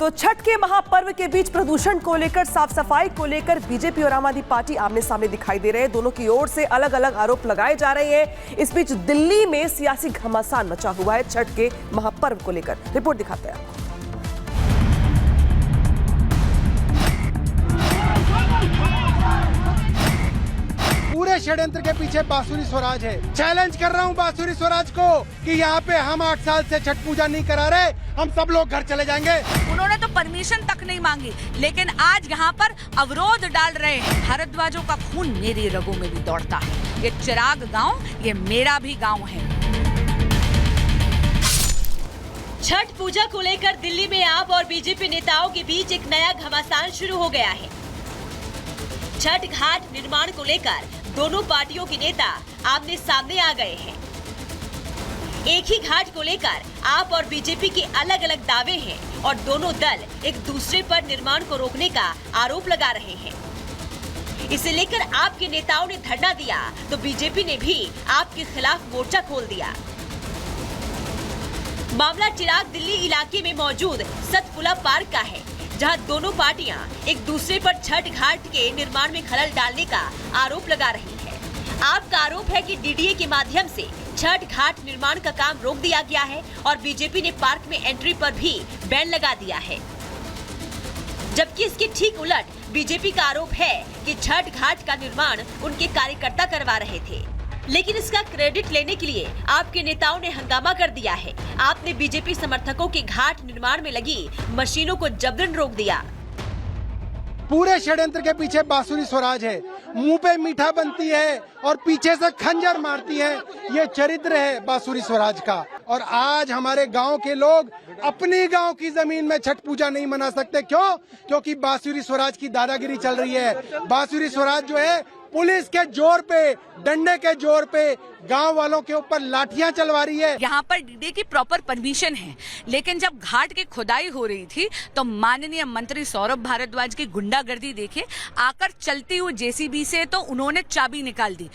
तो छठ के महापर्व के बीच प्रदूषण को लेकर, साफ सफाई को लेकर बीजेपी और आम आदमी पार्टी आमने सामने दिखाई दे रहे हैं। दोनों की ओर से अलग अलग आरोप लगाए जा रहे हैं। इस बीच दिल्ली में सियासी घमासान मचा हुआ है छठ के महापर्व को लेकर। रिपोर्ट दिखाते हैं आपको। पूरे षड्यंत्र के पीछे बांसुरी स्वराज है। चैलेंज कर रहा हूं बांसुरी स्वराज को कि यहाँ पे हम 8 साल से छठ पूजा नहीं करा रहे, हम सब लोग घर चले जाएंगे। उन्होंने तो परमिशन तक नहीं मांगी, लेकिन आज यहाँ पर अवरोध डाल रहे हैं। भारद्वाजों का खून मेरी रगों में भी दौड़ता है। ये चिराग गांव, ये मेरा भी गांव है। छठ पूजा को लेकर दिल्ली में आप और बीजेपी नेताओं के बीच एक नया घमासान शुरू हो गया है। छठ घाट निर्माण को लेकर दोनों पार्टियों के नेता आमने सामने आ गए हैं। एक ही घाट को लेकर आप और बीजेपी के अलग अलग दावे हैं और दोनों दल एक दूसरे पर निर्माण को रोकने का आरोप लगा रहे हैं। इसे लेकर आपके नेताओं ने धरना दिया तो बीजेपी ने भी आपके खिलाफ मोर्चा खोल दिया। मामला चिराग दिल्ली इलाके में मौजूद सतपुड़ा पार्क का है, जहां दोनों पार्टियां एक दूसरे पर छठ घाट के निर्माण में खलल डालने का आरोप लगा रही है। आपका आरोप है कि डीडीए के माध्यम से छठ घाट निर्माण का काम रोक दिया गया है और बीजेपी ने पार्क में एंट्री पर भी बैन लगा दिया है। जबकि इसके ठीक उलट बीजेपी का आरोप है कि छठ घाट का निर्माण उनके कार्यकर्ता करवा रहे थे, लेकिन इसका क्रेडिट लेने के लिए आपके नेताओं ने हंगामा कर दिया है। आपने बीजेपी समर्थकों के घाट निर्माण में लगी मशीनों को जबरन रोक दिया। पूरे षड्यंत्र के पीछे बांसुरी स्वराज है। मुंह पे मीठा बनती है और पीछे से खंजर मारती है। ये चरित्र है बांसुरी स्वराज का। और आज हमारे गांव के लोग अपनी गांव की जमीन में छठ पूजा नहीं मना सकते। क्यों? क्योंकि बांसुरी स्वराज की दादागिरी चल रही है। बांसुरी स्वराज जो है पुलिस के जोर पे, डंडे के जोर पे गांव वालों के ऊपर लाठियां चलवा रही है। यहाँ पर डीडीए की प्रॉपर परमिशन है, लेकिन जब घाट की खुदाई हो रही थी तो माननीय मंत्री सौरभ भारद्वाज की गुंडागर्दी देखे, आकर चलती हुई जेसीबी से तो उन्होंने चाबी निकाल दी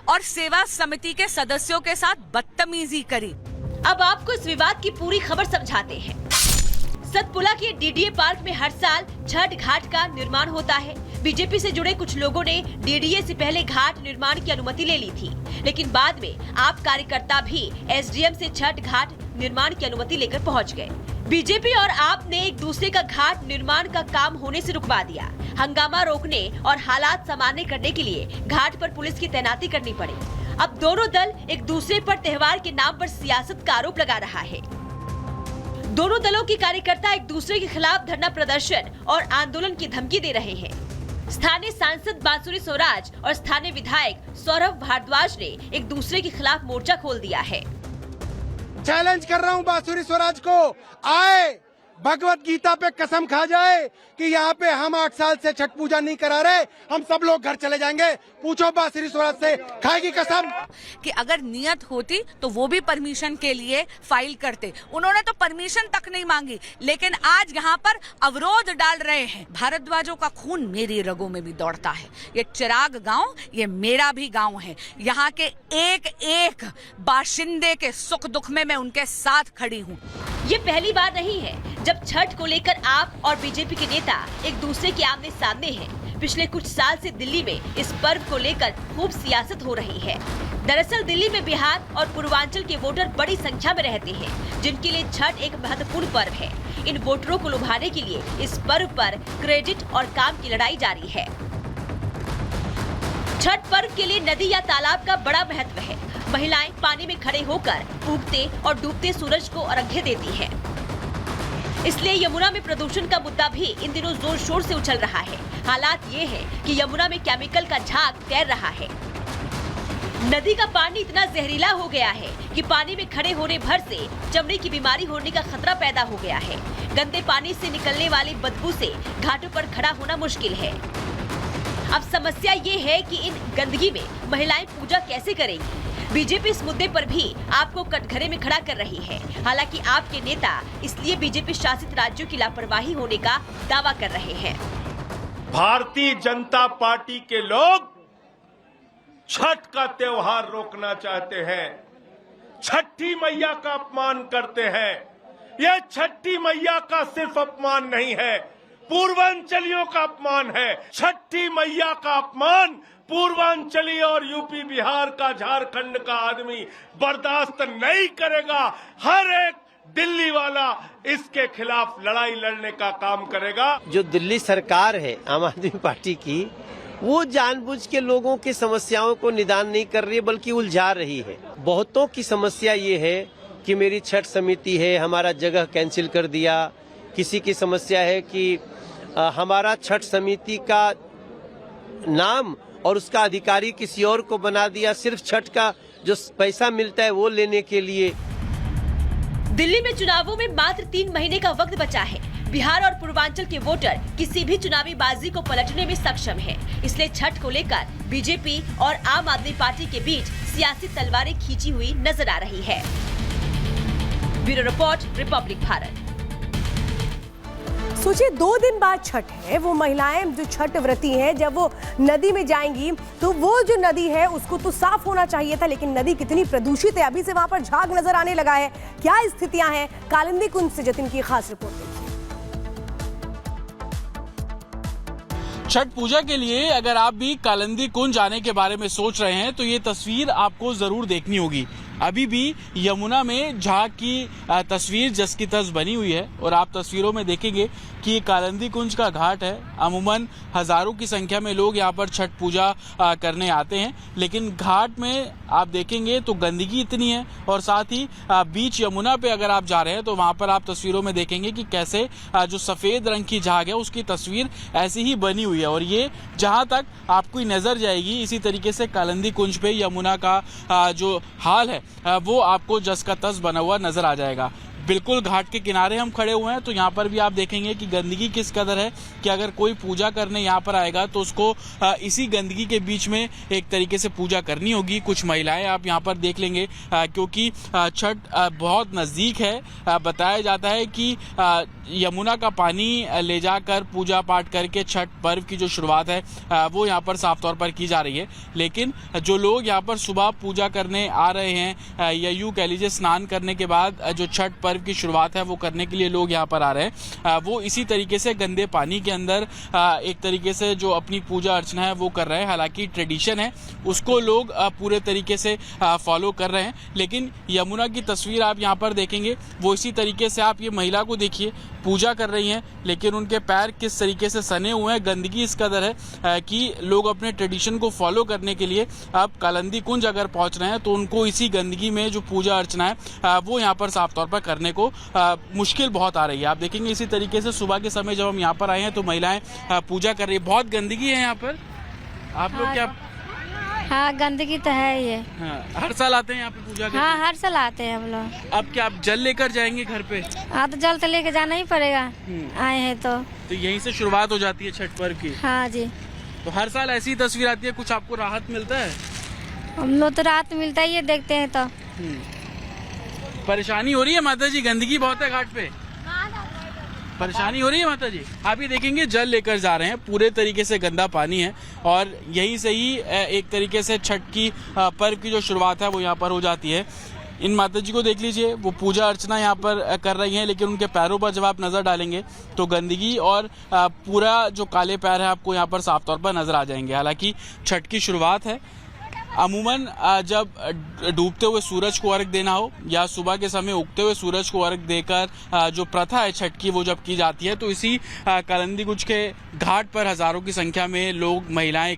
और सेवा समिति के सदस्यों के साथ बदतमीजी करी। अब आपको इस विवाद की पूरी खबर समझाते हैं। सतपुड़ा के डीडीए पार्क में हर साल छठ घाट का निर्माण होता है। बीजेपी से जुड़े कुछ लोगों ने डीडीए से पहले घाट निर्माण की अनुमति ले ली थी, लेकिन बाद में आप कार्यकर्ता भी एसडीएम से छठ घाट निर्माण की अनुमति लेकर पहुंच गए। बीजेपी और आप ने एक दूसरे का घाट निर्माण का काम होने से रुकवा दिया। हंगामा रोकने और हालात सामान्य करने के लिए घाट पर पुलिस की तैनाती करनी पड़ी। अब दोनों दल एक दूसरे पर त्योहार के नाम पर सियासत का आरोप लगा रहा है। दोनों दलों के कार्यकर्ता एक दूसरे के खिलाफ धरना प्रदर्शन और आंदोलन की धमकी दे रहे हैं। स्थानीय सांसद बांसुरी स्वराज और स्थानीय विधायक सौरभ भारद्वाज ने एक दूसरे के खिलाफ मोर्चा खोल दिया है। चैलेंज कर रहा हूं बांसुरी स्वराज को, आए भगवत गीता पे कसम खा जाए कि यहाँ पे हम 8 साल से छठ पूजा नहीं करा रहे, हम सब लोग घर चले जाएंगे। पूछो बांसुरी स्वराज से, खाएगी कसम कि अगर नियत होती तो वो भी परमिशन के लिए फाइल करते। उन्होंने तो परमिशन तक नहीं मांगी, लेकिन आज यहाँ पर अवरोध डाल रहे हैं। भारद्वाजों का खून मेरी रगों में भी दौड़ता है। ये चिराग गांव, ये मेरा भी गांव है। यहाँ के एक एक बाशिंदे के सुख दुख में मैं उनके साथ खड़ी हूँ। ये पहली बार नहीं है जब छठ को लेकर आप और बीजेपी के नेता एक दूसरे के आमने सामने हैं। पिछले कुछ साल से दिल्ली में इस पर्व को लेकर खूब सियासत हो रही है। दरअसल दिल्ली में बिहार और पूर्वांचल के वोटर बड़ी संख्या में रहते हैं, जिनके लिए छठ एक महत्वपूर्ण पर्व है। इन वोटरों को लुभाने के लिए इस पर्व पर क्रेडिट और काम की लड़ाई जारी है। छठ पर्व के लिए नदी या तालाब का बड़ा महत्व है। महिलाएं पानी में खड़े होकर उगते और डूबते सूरज को अर्घ्य देती हैं। इसलिए यमुना में प्रदूषण का मुद्दा भी इन दिनों जोर शोर से उछल रहा है। हालात ये है कि यमुना में केमिकल का झाग तैर रहा है। नदी का पानी इतना जहरीला हो गया है कि पानी में खड़े होने भर से चमड़ी की बीमारी होने का खतरा पैदा हो गया है। गंदे पानी से निकलने वाली बदबू से घाटों पर खड़ा होना मुश्किल है। अब समस्या ये है कि इन गंदगी में महिलाएं पूजा कैसे करेंगी। बीजेपी इस मुद्दे पर भी आपको कटघरे में खड़ा कर रही है। हालांकि आपके नेता इसलिए बीजेपी शासित राज्यों की लापरवाही होने का दावा कर रहे हैं। भारतीय जनता पार्टी के लोग छठ का त्योहार रोकना चाहते हैं, छठी मैया का अपमान करते हैं, यह छठी मैया का सिर्फ अपमान नहीं है, पूर्वांचलियों का अपमान है। छठी मैया का अपमान पूर्वांचली और यूपी बिहार का, झारखंड का आदमी बर्दाश्त नहीं करेगा। हर एक दिल्ली वाला इसके खिलाफ लड़ाई लड़ने का काम करेगा। जो दिल्ली सरकार है आम आदमी पार्टी की, वो जानबूझ के लोगों की समस्याओं को निदान नहीं कर रही है, बल्कि उलझा रही है। बहुतों की समस्या ये है कि मेरी छठ समिति है, हमारा जगह कैंसिल कर दिया। किसी की समस्या है कि हमारा छठ समिति का नाम और उसका अधिकारी किसी और को बना दिया, सिर्फ छठ का जो पैसा मिलता है वो लेने के लिए। दिल्ली में चुनावों में मात्र 3 महीने का वक्त बचा है। बिहार और पूर्वांचल के वोटर किसी भी चुनावी बाजी को पलटने में सक्षम हैं। इसलिए छठ को लेकर बीजेपी और आम आदमी पार्टी के बीच सियासी तलवारें खींची हुई नजर आ रही है। Bureau report, Republic Bharat. सोचिए 2 दिन बाद छठ है। वो महिलाएं जो छठ व्रती हैं, जब वो नदी में जाएंगी तो वो जो नदी है उसको तो साफ होना चाहिए था, लेकिन नदी कितनी प्रदूषित है। अभी से वहां पर झाग नजर आने लगा है। क्या स्थितियां हैं, कालिंदी कुंज से जतिन की खास रिपोर्ट देखिए। छठ पूजा के लिए अगर आप भी कालिंदी कुंज आने के बारे में सोच रहे हैं तो ये तस्वीर आपको जरूर देखनी होगी। अभी भी यमुना में झाग की तस्वीर जस की तस बनी हुई है और आप तस्वीरों में देखेंगे कि ये कालिंदी कुंज का घाट है। अमूमन हजारों की संख्या में लोग यहाँ पर छठ पूजा करने आते हैं, लेकिन घाट में आप देखेंगे तो गंदगी इतनी है और साथ ही बीच यमुना पे अगर आप जा रहे हैं तो वहां पर आप तस्वीरों में देखेंगे कि कैसे जो सफेद रंग की झाग है उसकी तस्वीर ऐसी ही बनी हुई है। और ये जहां तक आपको नजर जाएगी इसी तरीके से कालिंदी कुंज पे यमुना का जो हाल है वो आपको जस का तस बना हुआ नजर आ जाएगा। बिल्कुल घाट के किनारे हम खड़े हुए हैं तो यहाँ पर भी आप देखेंगे कि गंदगी किस कदर है कि अगर कोई पूजा करने यहाँ पर आएगा तो उसको इसी गंदगी के बीच में एक तरीके से पूजा करनी होगी। कुछ महिलाएं आप यहाँ पर देख लेंगे क्योंकि छठ बहुत नज़दीक है। बताया जाता है कि यमुना का पानी ले जाकर पूजा पाठ करके छठ पर्व की जो शुरुआत है वो यहाँ पर साफ तौर पर की जा रही है। लेकिन जो लोग यहाँ पर सुबह पूजा करने आ रहे हैं या यूँ कह लीजिए स्नान करने के बाद जो छठ पर्व की शुरुआत है वो करने के लिए लोग यहाँ पर आ रहे हैं, वो इसी तरीके से गंदे पानी के अंदर एक तरीके से जो अपनी पूजा अर्चना है वो कर रहे हैं। हालांकि ट्रेडिशन है उसको लोग पूरे तरीके से फॉलो कर रहे हैं, लेकिन यमुना की तस्वीर आप यहाँ पर देखेंगे वो इसी तरीके से। आप ये महिला को देखिए, पूजा कर रही हैं लेकिन उनके पैर किस तरीके से सने हुए हैं। गंदगी इस कदर है कि लोग अपने ट्रेडिशन को फॉलो करने के लिए अब कालिंदी कुंज अगर पहुंच रहे हैं तो उनको इसी गंदगी में जो पूजा अर्चना है वो यहाँ पर साफ तौर पर करने को मुश्किल बहुत आ रही है। आप देखेंगे इसी तरीके से सुबह के समय जब हम यहाँ पर आए हैं तो महिलाएं पूजा कर रही है। बहुत गंदगी है यहाँ पर। आप लोग क्या? हाँ, गंदगी तो है ये। हाँ, हर साल आते हैं यहाँ पे पूजा करने? हाँ, हर साल आते हैं हम लोग। अब क्या आप जल लेकर जाएंगे घर पे? हाँ, तो जल तो लेके जाना ही पड़ेगा, आए हैं तो यहीं से शुरुआत हो जाती है छठ पर्व की? हाँ जी। तो हर साल ऐसी तस्वीर आती है, कुछ आपको राहत मिलता है? हम लोग तो रात मिलता ही है, देखते हैं तो। परेशानी हो रही है माता जी? गंदगी बहुत है घाट पे, परेशानी हो रही है माता जी? आप ये देखेंगे जल लेकर जा रहे हैं, पूरे तरीके से गंदा पानी है और यहीं से ही एक तरीके से छठ की पर्व की जो शुरुआत है वो यहाँ पर हो जाती है। इन माता जी को देख लीजिए, वो पूजा अर्चना यहाँ पर कर रही हैं, लेकिन उनके पैरों पर जब आप नज़र डालेंगे तो गंदगी और पूरा जो काले पैर है आपको यहाँ पर साफ तौर पर नज़र आ जाएंगे। हालांकि छठ की शुरुआत है, अमूमन जब डूबते हुए सूरज को अर्घ देना हो या सुबह के समय उगते हुए सूरज को अर्घ देकर जो प्रथा है छठ की वो जब की जाती है तो इसी कालिंदी कुंज के घाट पर हजारों की संख्या में लोग, महिलाएं